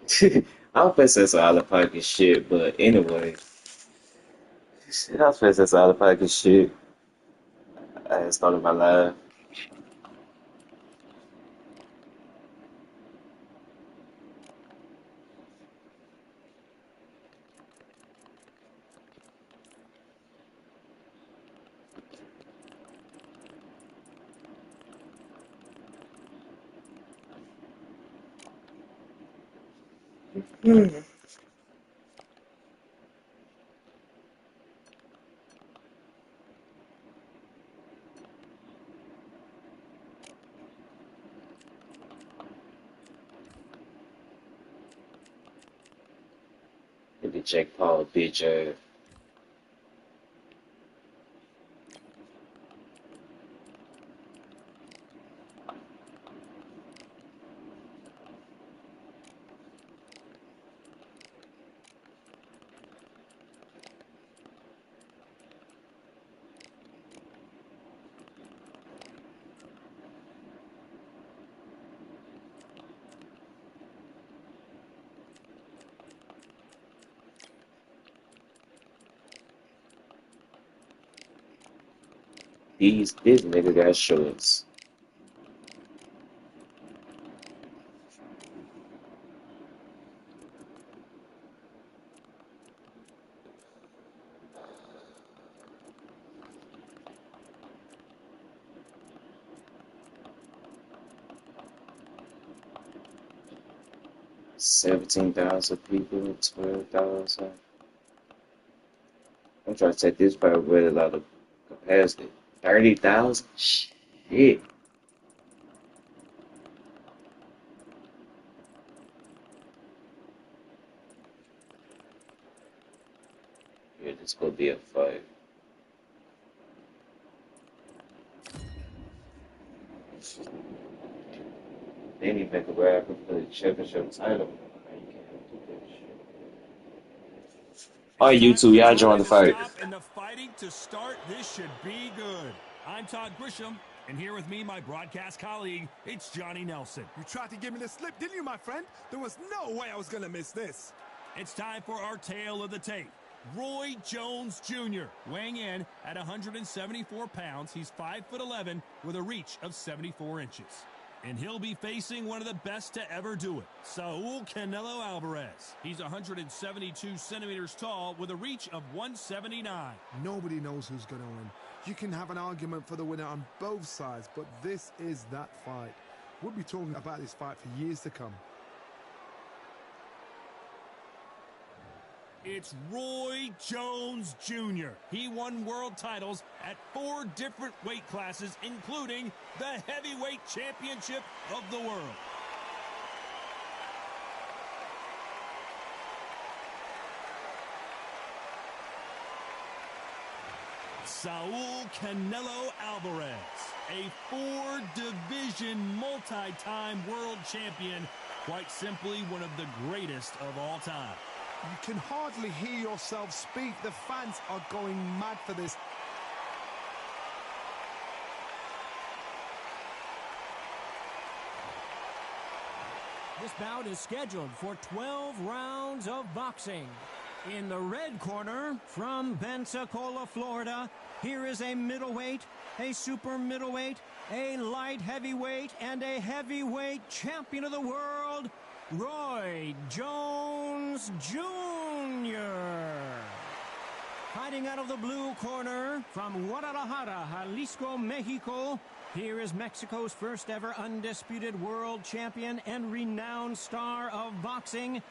I was supposed to say some out of pocket shit, but anyway, I was supposed to say some out of pocket shit. I had started my life. Hit the Jake Paul bitch ass. This nigga got shorts. 17,000 people, 12,000. I'm trying to take this part with a lot of capacity. 30,000? Shit. Yeah, this gonna be a fight. They need to make a rapper for the championship title. Man, you can't do that shit. All It's right, you time two, for the y'all join timing the to fight. stop and the fighting to start. This should be good. I'm Todd Grisham, and here with me, my broadcast colleague, it's Johnny Nelson. You tried to give me the slip, didn't you, my friend? There was no way I was going to miss this. It's time for our tale of the tape. Roy Jones Jr. weighing in at 174 pounds. He's 5'11" with a reach of 74 inches. And he'll be facing one of the best to ever do it, Saul Canelo Alvarez. He's 172 centimeters tall with a reach of 179. Nobody knows who's going to win. You can have an argument for the winner on both sides, but this is that fight. We'll be talking about this fight for years to come. It's Roy Jones Jr. He won world titles at 4 different weight classes, including the heavyweight championship of the world. Saul Canelo Alvarez, a 4-division multi-time world champion, quite simply one of the greatest of all time. You can hardly hear yourself speak. The fans are going mad for this. This bout is scheduled for 12 rounds of boxing. In the red corner, from Pensacola, Florida, here is a middleweight, a super middleweight, a light heavyweight, and a heavyweight champion of the world, Roy Jones Jr. Fighting out of the blue corner, from Guadalajara, Jalisco, Mexico, here is Mexico's first ever undisputed world champion and renowned star of boxing.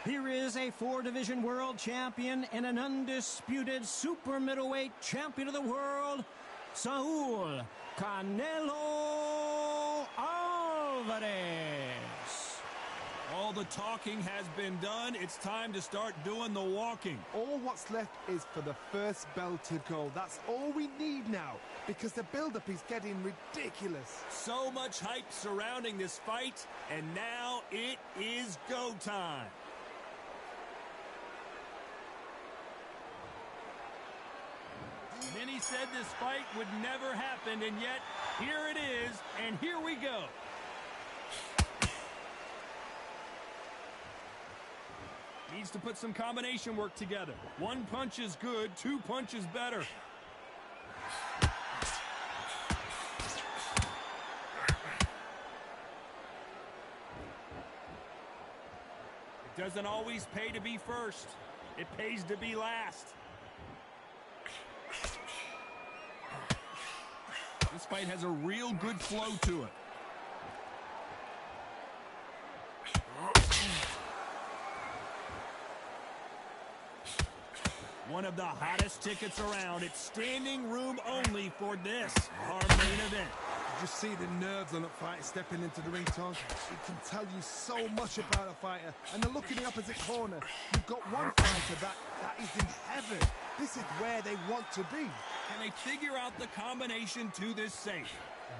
Here is a 4-division world champion and an undisputed super middleweight champion of the world, Saul Canelo Alvarez. All the talking has been done. It's time to start doing the walking. All what's left is for the first bell to go. That's all we need now, because the build-up is getting ridiculous. So much hype surrounding this fight, and now it is go time. Many said this fight would never happen, and yet here it is, and here we go. Needs to put some combination work together. One punch is good, two punches better. It doesn't always pay to be first. It pays to be last. This fight has a real good flow to it. One of the hottest tickets around. It's standing room only for this, our main event. You see the nerves on a fight stepping into the ring, Tom. It can tell you so much about a fighter. And then look in the opposite corner. You've got one fighter that is in heaven. This is where they want to be. Can they figure out the combination to this safe?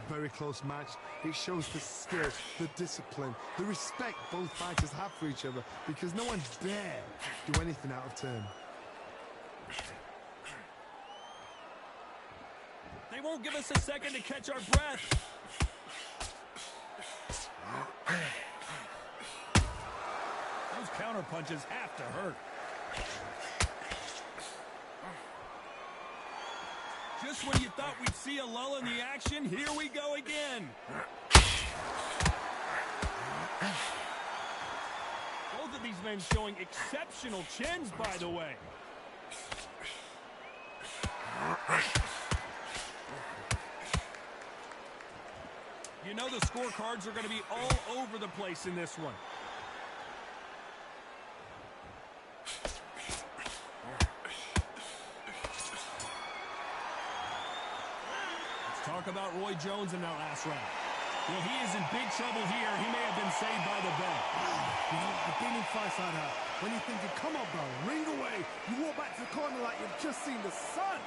Very close match. It shows the skill, the discipline, the respect both fighters have for each other, because no one dare do anything out of turn. They won't give us a second to catch our breath. Those counter punches have to hurt. Just when you thought we'd see a lull in the action, here we go again. Both of these men showing exceptional chins, by the way. You know the scorecards are going to be all over the place in this one. Let's talk about Roy Jones in that last round. Well, he is in big trouble here. He may have been saved by the bell. You know, I've been in fights like that. When you're thinking, come on, bro, ring away. You walk back to the corner like you've just seen the sun.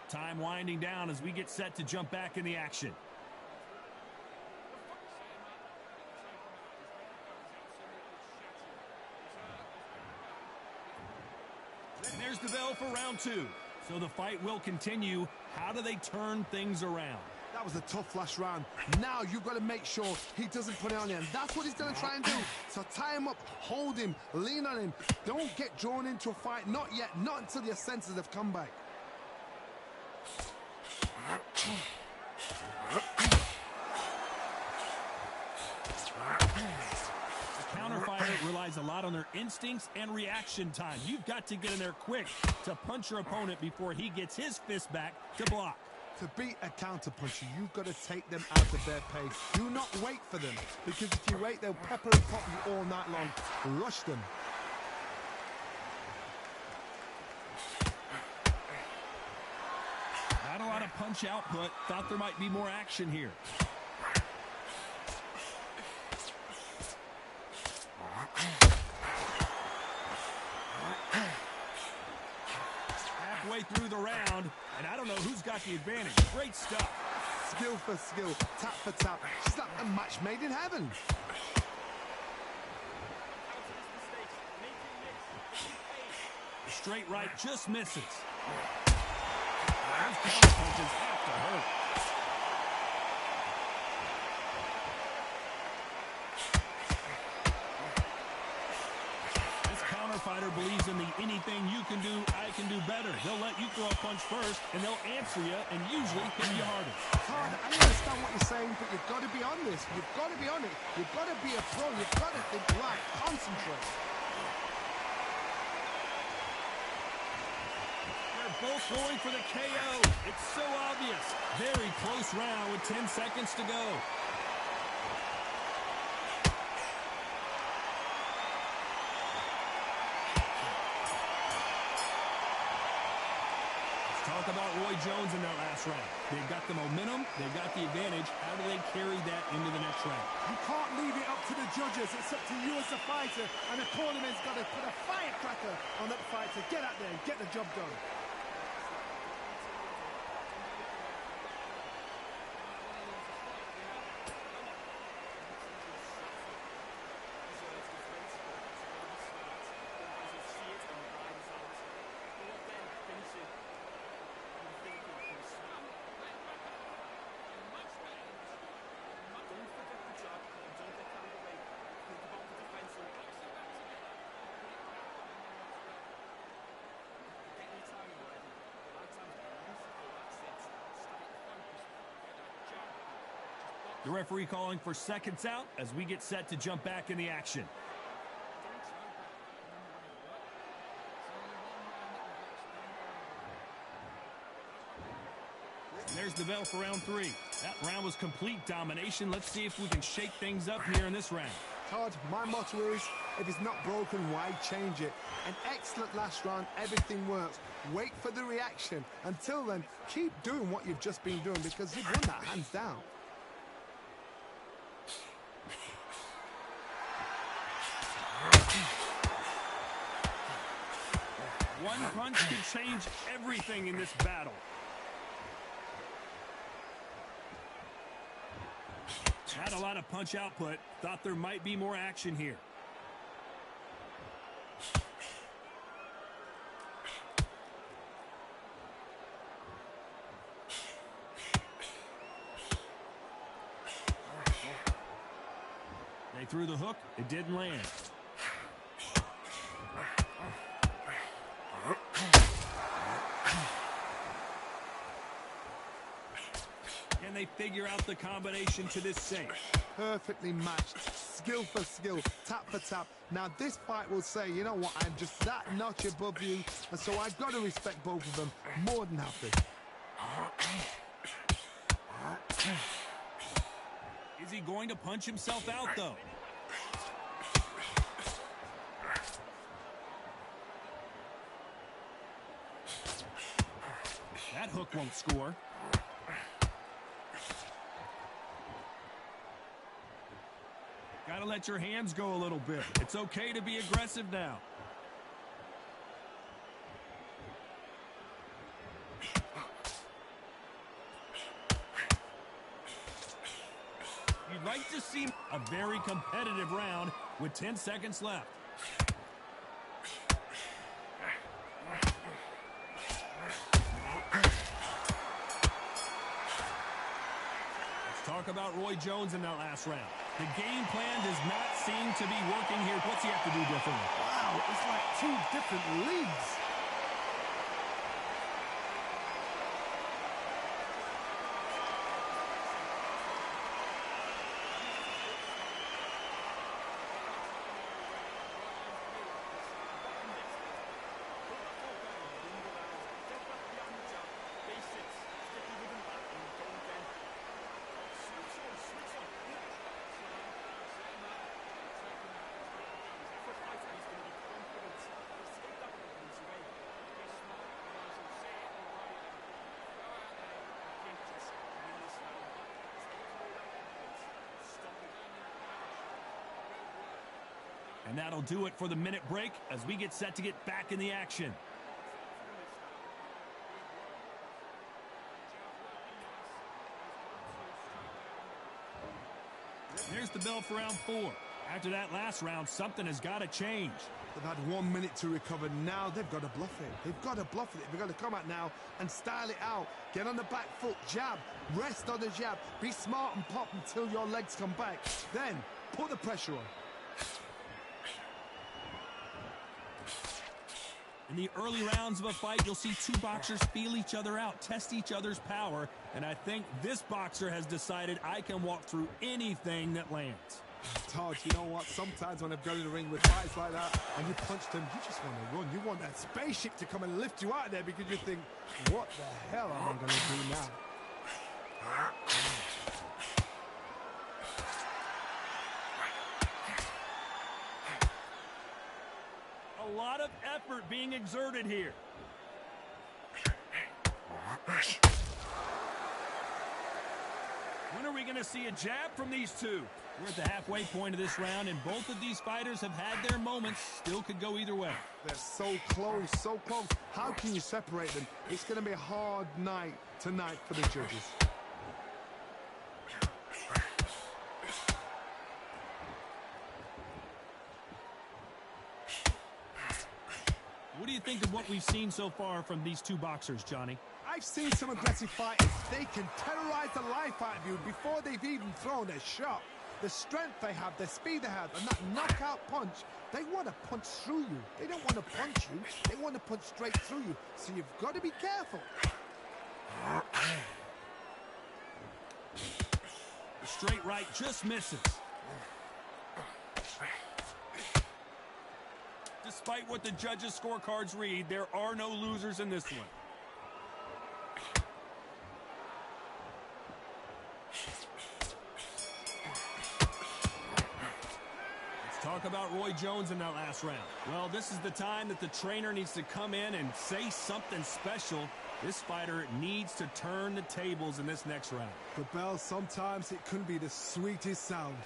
Time winding down as we get set to jump back in the action. And there's the bell for round two. So the fight will continue. How do they turn things around? That was a tough last round. Now you've got to make sure he doesn't put it on you, and that's what he's going to try and do. So tie him up, hold him, lean on him. Don't get drawn into a fight. Not yet. Not until your senses have come back. The counter fighter relies a lot on their instincts and reaction time. You've got to get in there quick to punch your opponent before he gets his fist back to block. To beat a counter puncher, you've got to take them out of their pace. Do not wait for them, because if you wait, they'll pepper and pop you all night long. Rush them. Not a lot of punch output. Thought there might be more action here. Halfway through the round, and I don't know who's got the advantage. Great stuff. Skill for skill, tap for tap. It's like a match made in heaven. Straight right just misses. Those counter punches have to hurt. This counter fighter believes in the anything you can do, I can do better. They'll let you throw a punch first, and they'll answer you and usually hit you harder. Hard. I understand what you're saying, but you've got to be on this. You've got to be on it. You've got to be a pro. You've got to think right. Concentrate. Both going for the KO. It's so obvious. Very close round with 10 seconds to go. Talk about Roy Jones in that last round. They've got the momentum. They've got the advantage. How do they carry that into the next round? You can't leave it up to the judges. It's up to you as a fighter. And the tournament's got to put a firecracker on that fight to get out there and get the job done. The referee calling for seconds out as we get set to jump back in the action. There's the bell for round 3. That round was complete domination. Let's see if we can shake things up here in this round. Todd, my motto is, if it's not broken, why change it? An excellent last round, everything works. Wait for the reaction. Until then, keep doing what you've just been doing because you've won that hands down. One punch could change everything in this battle. Had a lot of punch output. Thought there might be more action here. They threw the hook. It didn't land. Can they figure out the combination to this safe? Perfectly matched, skill for skill, tap for tap. Now this fight will say, you know what, I'm just that notch above you, and so I've got to respect both of them. More than happy. Is he going to punch himself out, though? That hook won't score. Gotta let your hands go a little bit. It's okay to be aggressive now. You'd like to see a very competitive round with 10 seconds left. Let's talk about Roy Jones in that last round. The game plan does not seem to be working here. What's he have to do differently? Wow, it's like two different leagues. And that'll do it for the minute break as we get set to get back in the action. There's the bell for round 4. After that last round, something has got to change. They've had 1 minute to recover. Now they've got to bluff it. They've got to bluff it. They've got to come out now and style it out. Get on the back foot, jab, rest on the jab. Be smart and pop until your legs come back. Then put the pressure on. In the early rounds of a fight, you'll see two boxers feel each other out, test each other's power, and I think this boxer has decided I can walk through anything that lands. Todd, you know what? Sometimes when I've gone in the ring with fights like that and you punch them, you just want to run. You want that spaceship to come and lift you out of there because you think, what the hell am I going to do now? A lot of effort being exerted here. going to see a jab from these two? We're at the halfway point of this round, and both of these fighters have had their moments. Still could go either way. They're so close, so close. How can you separate them? It's going to be a hard night tonight for the judges. What do you think of what we've seen so far from these two boxers, Johnny? I've seen some aggressive fighters. They can terrorize the life out of you before they've even thrown a shot. The strength they have, the speed they have, and that knockout punch, they want to punch through you. They don't want to punch you. They want to punch straight through you. So you've got to be careful. The straight right just misses. Despite what the judges' scorecards read, there are no losers in this one. Let's talk about Roy Jones in that last round. Well, this is the time that the trainer needs to come in and say something special. This fighter needs to turn the tables in this next round. The bell, sometimes it can be the sweetest sound.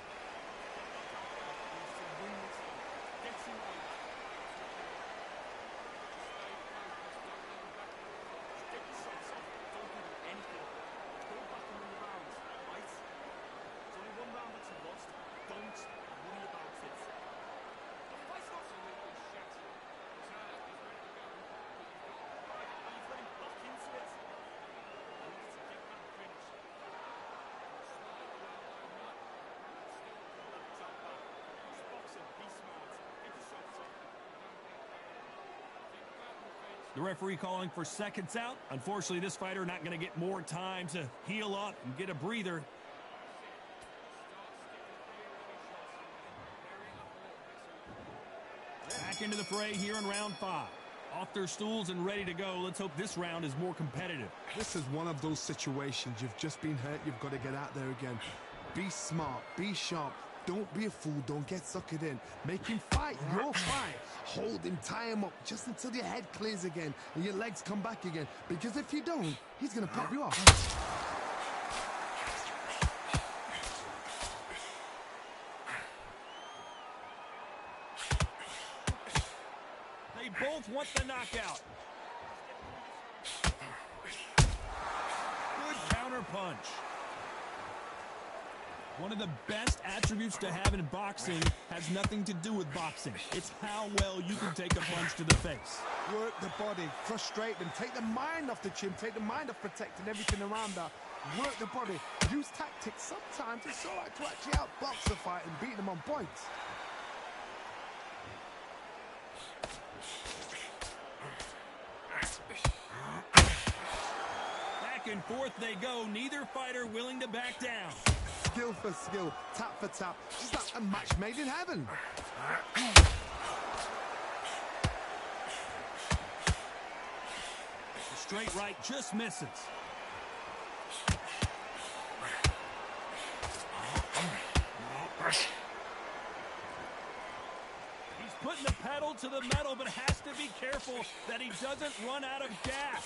The referee calling for seconds out. Unfortunately, this fighter not going to get more time to heal up and get a breather. Back into the fray here in round 5. Off their stools and ready to go. Let's hope this round is more competitive. This is one of those situations. You've just been hurt. You've got to get out there again. Be smart. Be sharp. Don't be a fool. Don't get suckered in. Make him fight your fight. Hold him, tie him up just until your head clears again and your legs come back again. Because if you don't, he's going to pop you off. They both want the knockout. Good counter punch. One of the best attributes to have in boxing has nothing to do with boxing. It's how well you can take a punch to the face. Work the body, frustrate them, take the mind off the chin, take the mind off protecting everything around that. Work the body, use tactics. Sometimes it's all right to actually outbox the fight and beat them on points. Back and forth they go, neither fighter willing to back down. Skill for skill, tap for tap, just like a match made in heaven. The straight right just misses. He's putting the pedal to the metal, but has to be careful that he doesn't run out of gas.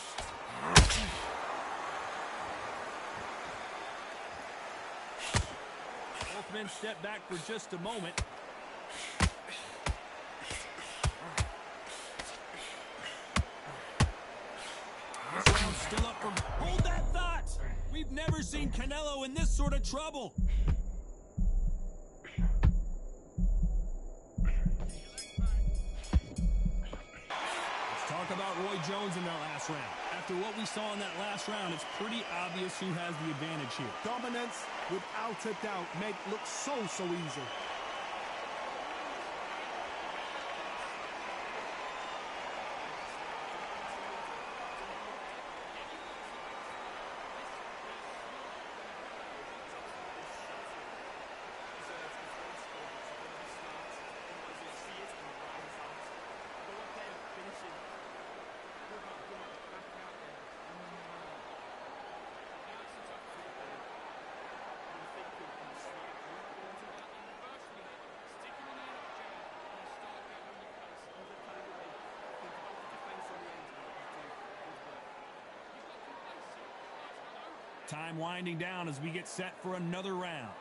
Both men step back for just a moment. This round's still up for... Hold that thought! We've never seen Canelo in this sort of trouble. Let's talk about Roy Jones in that last round. After what we saw in that last round, it's pretty obvious who has the advantage here. Dominance, without a doubt, made it look so easy. Time winding down as we get set for another round.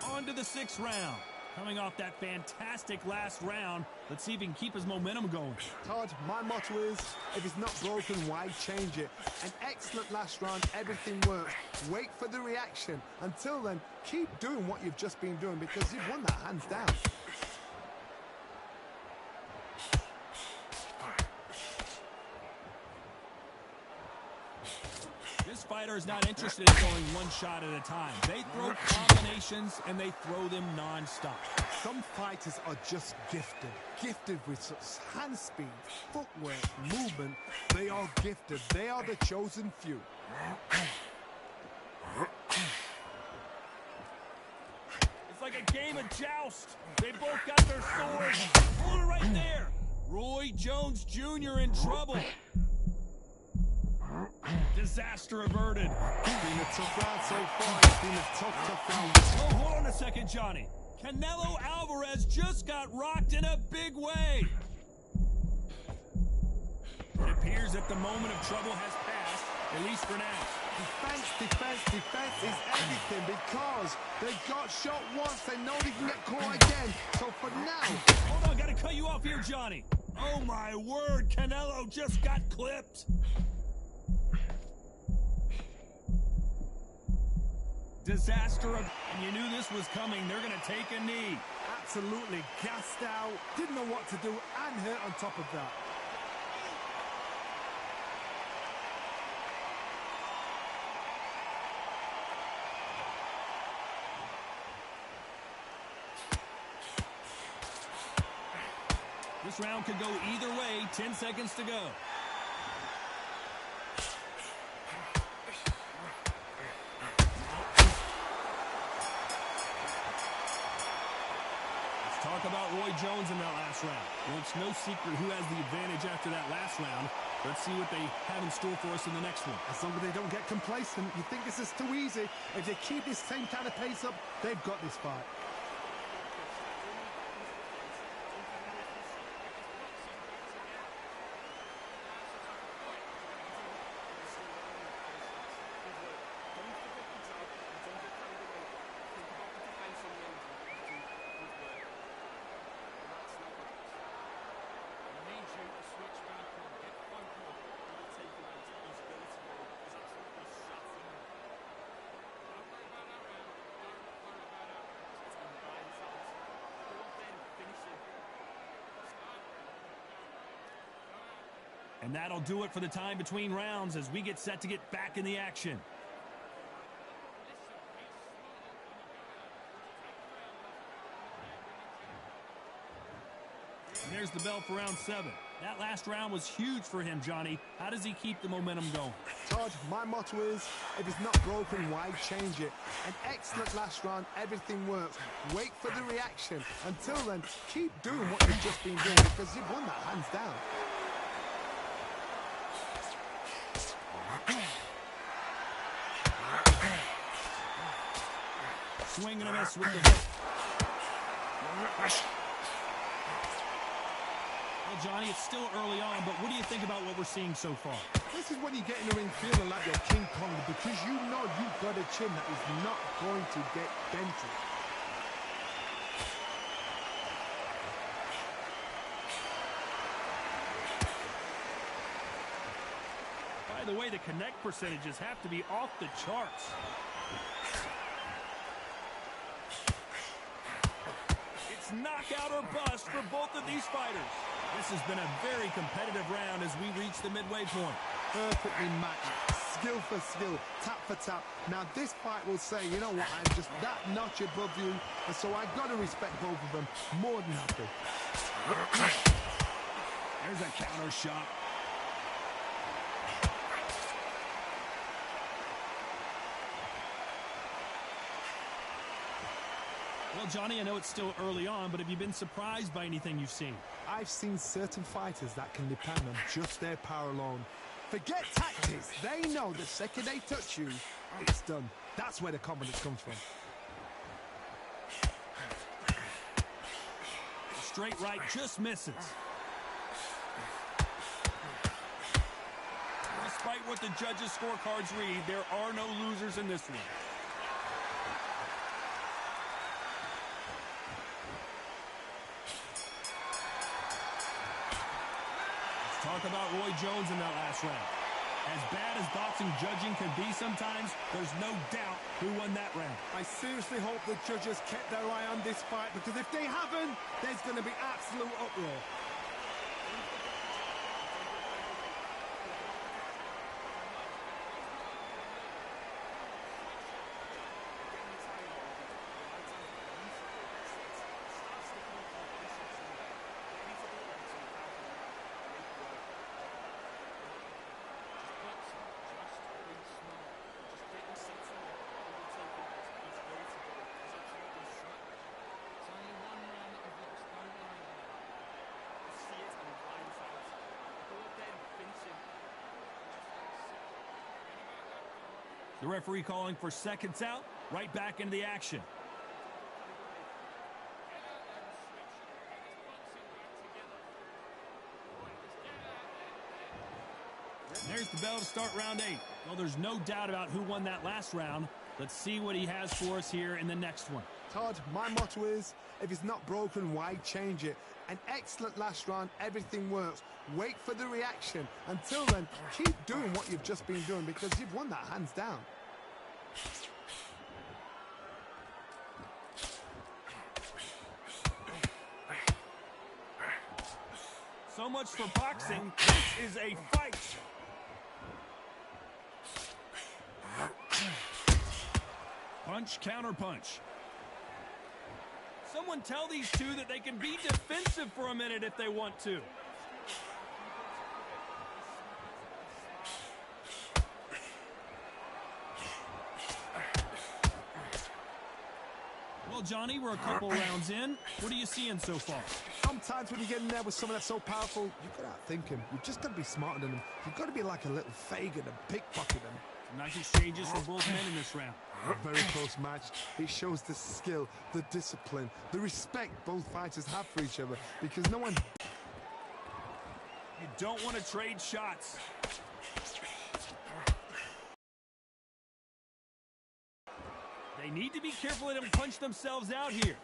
On to the 6th round. Coming off that fantastic last round, let's see if he can keep his momentum going. Todd, my motto is, if it's not broken, why change it? An excellent last round, everything works. Wait for the reaction. Until then, keep doing what you've just been doing because you've won that hands down. This fighter is not interested in going one shot at a time. They throw combinations and they throw them non-stop. Some fighters are just gifted with such hand speed, footwork, movement. They are gifted. They are the chosen few. It's like a game of joust. They both got their swords. Hold it right there. Roy Jones Jr. in trouble. Disaster averted. It's been a tough round so far. It's been a tough round. Oh, hold on a second, Johnny. Canelo Alvarez just got rocked in a big way. It appears that the moment of trouble has passed, at least for now. Defense is everything because they got shot once. They know they can get caught again. So for now... Hold on, gotta cut you off here, Johnny. Oh, my word. Canelo just got clipped. Disaster, and you knew this was coming. They're going to take a knee. Absolutely gassed out, didn't know what to do, and hurt on top of that. This round could go either way. 10 seconds to go. Talk about Roy Jones in that last round. Well, it's no secret who has the advantage after that last round. Let's see what they have in store for us in the next one. As long as they don't get complacent, you think this is too easy. If they keep this same kind of pace up, they've got this fight. And that'll do it for the time between rounds as we get set to get back in the action. And there's the bell for round 7. That last round was huge for him, Johnny. How does he keep the momentum going? Todd, my motto is, if it's not broken, why change it? An excellent last round, everything works. Wait for the reaction. Until then, keep doing what you've just been doing because you've won that hands down. Swing and a miss with the hook. Well, Johnny, it's still early on, but what do you think about what we're seeing so far? This is when you get in the ring feeling like you're King Kong because you know you've got a chin that is not going to get dented. By the way, the connect percentages have to be off the charts. It's knockout or bust for both of these fighters. This has been a very competitive round as we reach the midway point. Perfectly matched, skill for skill, tap for tap. Now this fight will say, you know what, I'm just that notch above you, and so I've got to respect both of them more than happy. There's a counter shot. Well, Johnny, I know it's still early on, but have you been surprised by anything you've seen? I've seen certain fighters that can depend on just their power alone. Forget tactics. They know the second they touch you, it's done. That's where the confidence comes from. straight right just misses. Despite what the judges' scorecards read, there are no losers in this one. Let's talk about Roy Jones in that last round. As bad as boxing judging can be sometimes, there's no doubt who won that round. I seriously hope the judges kept their eye on this fight, because if they haven't, there's going to be absolute uproar. The referee calling for seconds out, right back into the action. And there's the bell to start round 8. Well, there's no doubt about who won that last round. Let's see what he has for us here in the next one. Todd, my motto is, if it's not broken, why change it? An excellent last round, everything works. Wait for the reaction. Until then, keep doing what you've just been doing, because you've won that hands down. So much for boxing. This is a fight. Punch, counter punch. Someone tell these two that they can be defensive for a minute if they want to. Well, Johnny, we're a couple rounds in. What are you seeing so far? Sometimes when you get in there with someone that's so powerful, you've got to outthink him. You've just got to be smarter than him. You've got to be like a little Fagin and pickpocket him. Nice exchanges from both men in this round. A very close match. It shows the skill, the discipline, the respect both fighters have for each other, because no one... You don't want to trade shots. They need to be careful they don't punch themselves out here.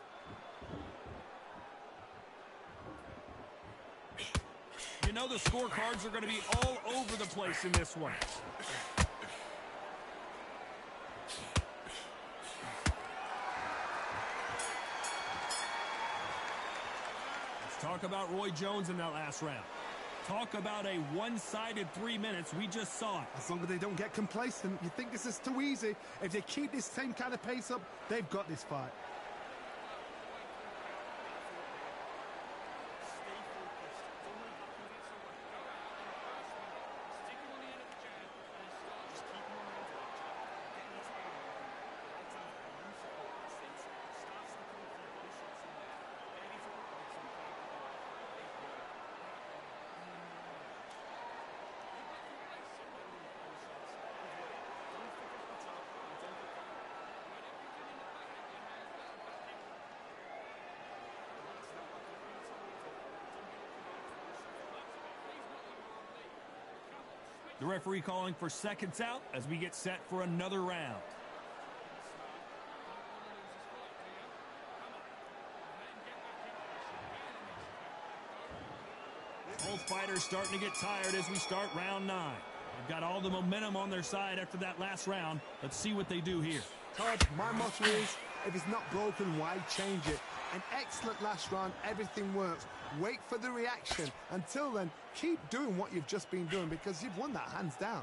You know the scorecards are going to be all over the place in this one. Let's talk about Roy Jones in that last round. Talk about a one-sided 3 minutes. We just saw it. As long as they don't get complacent, you think this is too easy. If they keep this same kind of pace up, they've got this fight. The referee calling for seconds out as we get set for another round. Both fighters starting to get tired as we start round 9. They've got all the momentum on their side after that last round. Let's see what they do here. Todd, my motto is, if it's not broken, why change it? An excellent last round, everything works. Wait for the reaction. Until then, keep doing what you've just been doing, because you've won that hands down.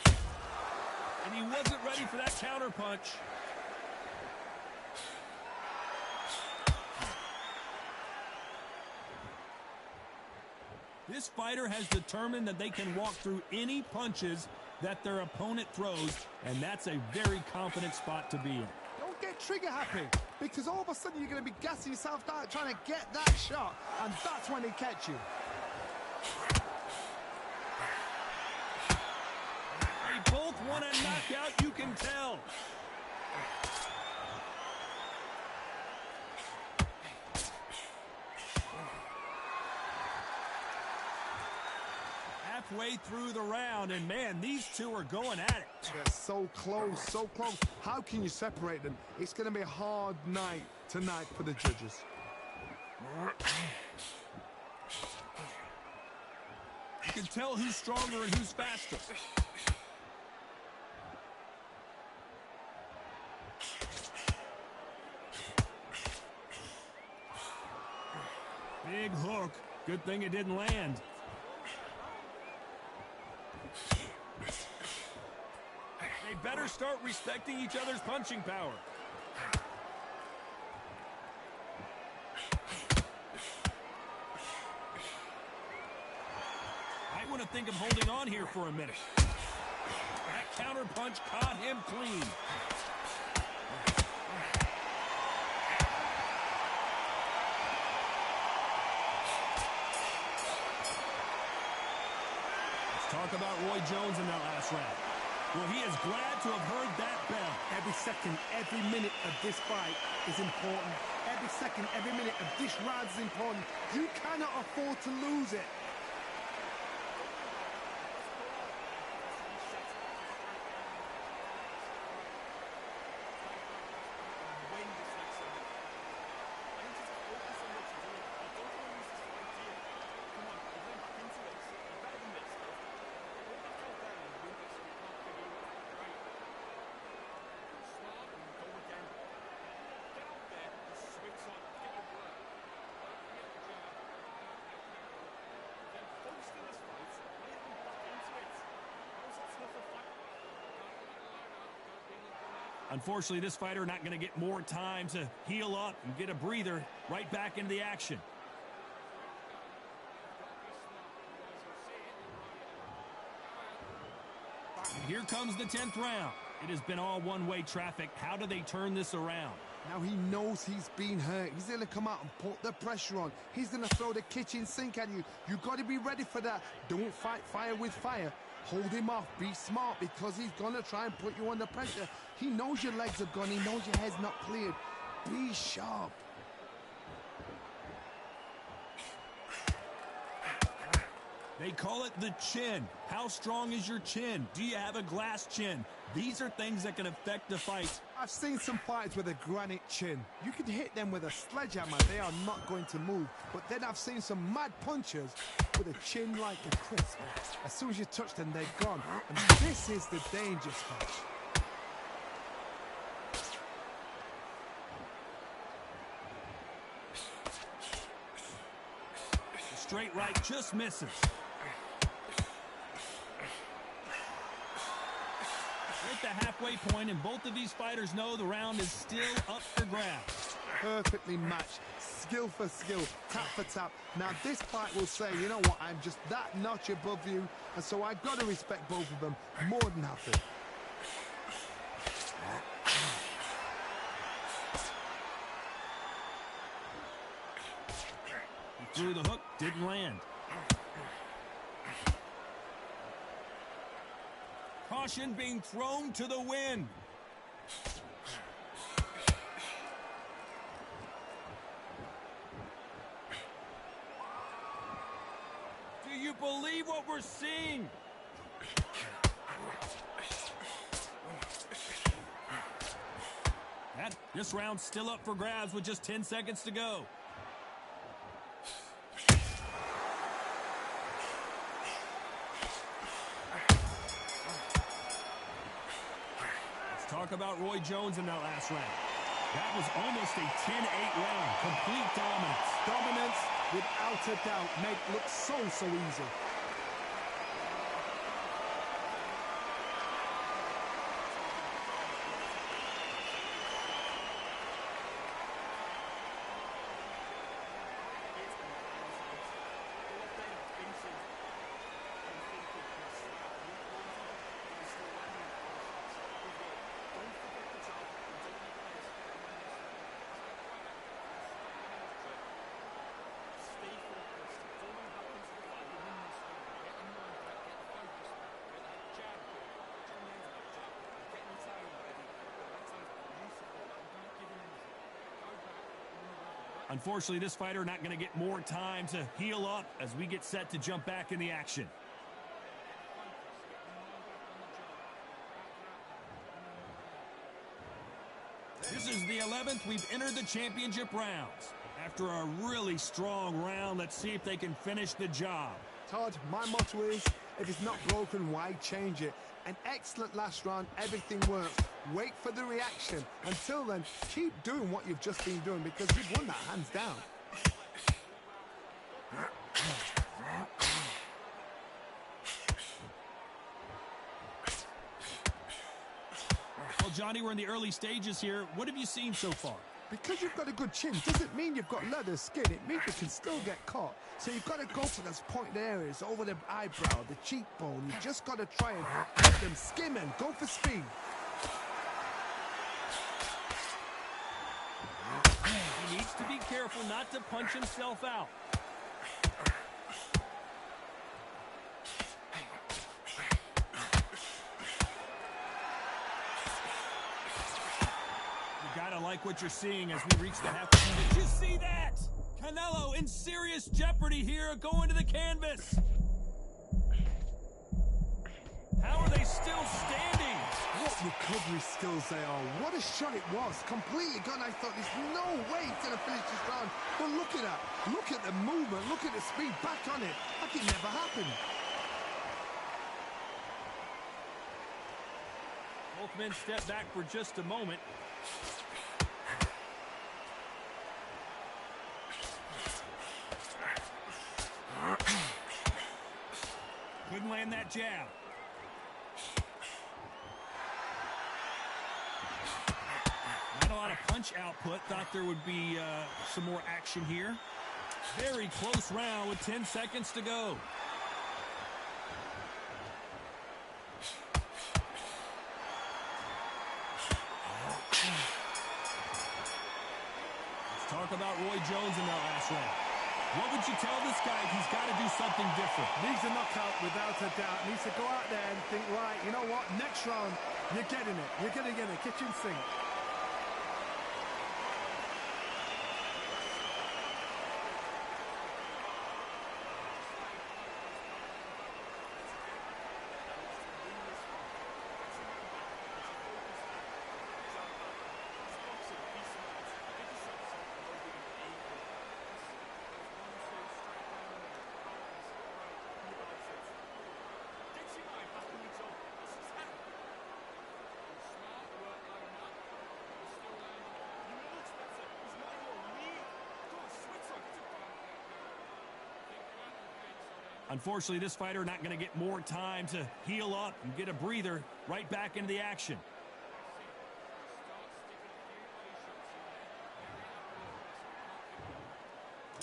And he wasn't ready for that counter punch. This fighter has determined that they can walk through any punches that their opponent throws, and that's a very confident spot to be in. Don't get trigger happy, because all of a sudden you're going to be gassing yourself out trying to get that shot, and that's when they catch you. They both want a knockout, you can tell. halfway through the round, and man, these two are going at it. They're so close, so close. How can you separate them? It's going to be a hard night tonight for the judges. You can tell who's stronger and who's faster. Big hook. Good thing it didn't land. They better start respecting each other's punching power. I want to think of holding on here for a minute. That counter punch caught him clean. Talk about Roy Jones in that last round. Well, he is glad to have heard that bell. Every second, every minute of this fight is important. Every second, every minute of this round is important. You cannot afford to lose it. Unfortunately, this fighter not going to get more time to heal up and get a breather right back into the action. And here comes the 10th round. It has been all one-way traffic. How do they turn this around? Now he knows he's been hurt. He's going to come out and put the pressure on. He's going to throw the kitchen sink at you. You've got to be ready for that. Don't fight fire with fire. Hold him off. Be smart because he's going to try and put you under pressure. He knows your legs are gone. He knows your head's not cleared. Be sharp. They call it the chin. How strong is your chin? Do you have a glass chin? These are things that can affect the fight. I've seen some fighters with a granite chin. You could hit them with a sledgehammer. They are not going to move. But then I've seen some mad punchers with a chin like a crisp. As soon as you touch them, they're gone. And this is the danger spot. The straight right just misses. We're at the halfway point, and both of these fighters know the round is still up for grabs. Perfectly matched, skill for skill, tap for tap. Now this fight will say, you know what, I'm just that notch above you, and so I've got to respect both of them more than happy. He threw the hook, didn't land. Caution being thrown to the wind. Do you believe what we're seeing? This round's still up for grabs with just 10 seconds to go. Talk about Roy Jones in that last round. That was almost a 10-8 round. Complete dominance. Dominance, without a doubt, made it look so easy. Unfortunately, this fighter not going to get more time to heal up as we get set to jump back in the action. 7th, we've entered the championship rounds. After a really strong round, let's see if they can finish the job. Todd, my motto is, if it's not broken, why change it? An excellent last round, everything works. Wait for the reaction. Until then, keep doing what you've just been doing because you've won that hands down. Well, Johnny, we're in the early stages here. What have you seen so far? Because you've got a good chin doesn't mean you've got leather skin. It means you can still get caught. So you've got to go for those pointed areas, over the eyebrow, the cheekbone. You just got to try and get them skimming. Go for speed. He needs to be careful not to punch himself out. Gotta like what you're seeing as we reach the half. Did you see that? Canelo in serious jeopardy here, going to the canvas. How are they still standing? What recovery skills they are. What a shot it was. Completely gone. I thought there's no way he's going to finish this round. But look at that. Look at the movement. Look at the speed. Back on it. Like it never happened. Both men step back for just a moment. Couldn't land that jab. Not a lot of punch output. Thought there would be some more action here. Very close round with 10 seconds to go. Let's talk about Roy Jones in that last round. What would you tell this guy? He's got to do something different. Needs a knockout without a doubt. Needs to go out there and think, right, you know what? Next round, you're getting it. You're going to get it. Kitchen sink. Unfortunately, this fighter not going to get more time to heal up and get a breather right back into the action.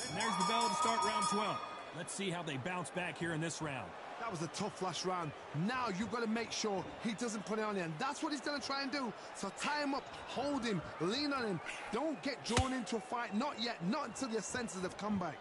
And there's the bell to start round 12. Let's see how they bounce back here in this round. That was a tough last round. Now you've got to make sure he doesn't put it on you. And that's what he's going to try and do. So tie him up, hold him, lean on him. Don't get drawn into a fight. Not yet. Not until your senses have come back.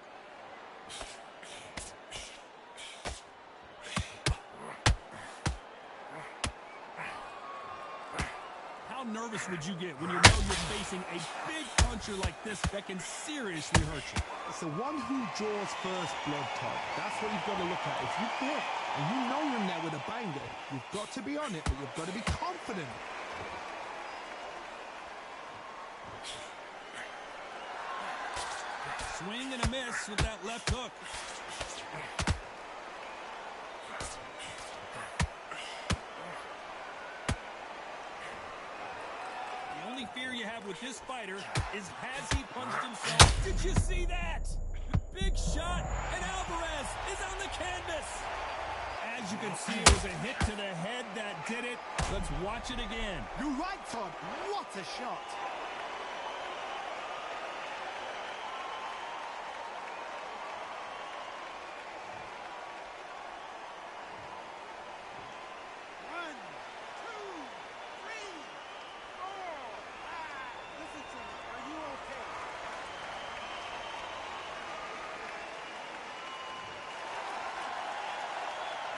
How nervous would you get when you know you're facing a big puncher like this that can seriously hurt you? It's the one who draws first blood, Todd. That's what you've got to look at. If you hit and you know you're in there with a banger, you've got to be on it, but you've got to be confident. Swing and a miss with that left hook. The only fear you have with this fighter is, has he punched himself? Did you see that? Big shot, and Alvarez is on the canvas. As you can see, it was a hit to the head that did it. Let's watch it again. You're right, Todd. What a shot.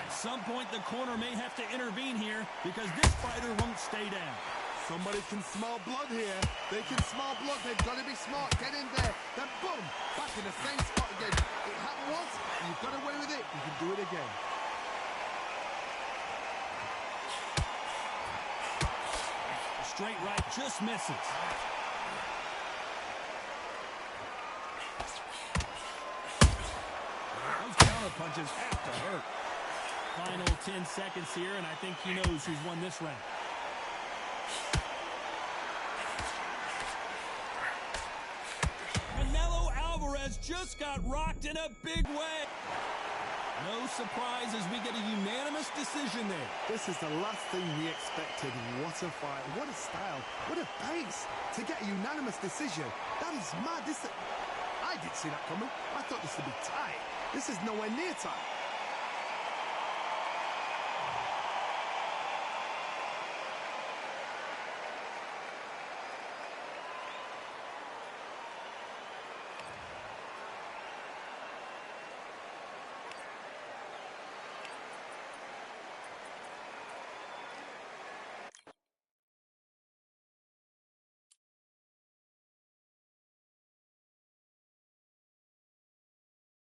At some point, the corner may have to intervene here because this fighter won't stay down. Somebody can smell blood here. They can smell blood. They've got to be smart. Get in there. Then boom, back in the same spot again. It happened once. You've got away with it. You can do it again. A straight right just misses. punches have to hurt. Final 10 seconds here, and I think he knows who's won this round. Canelo Alvarez just got rocked in a big way. No surprise as we get a unanimous decision there. This is the last thing we expected. What a fight, what a style, what a pace. To get a unanimous decision, that is mad. I didn't see that coming. I thought this would be tight. This is nowhere near tight.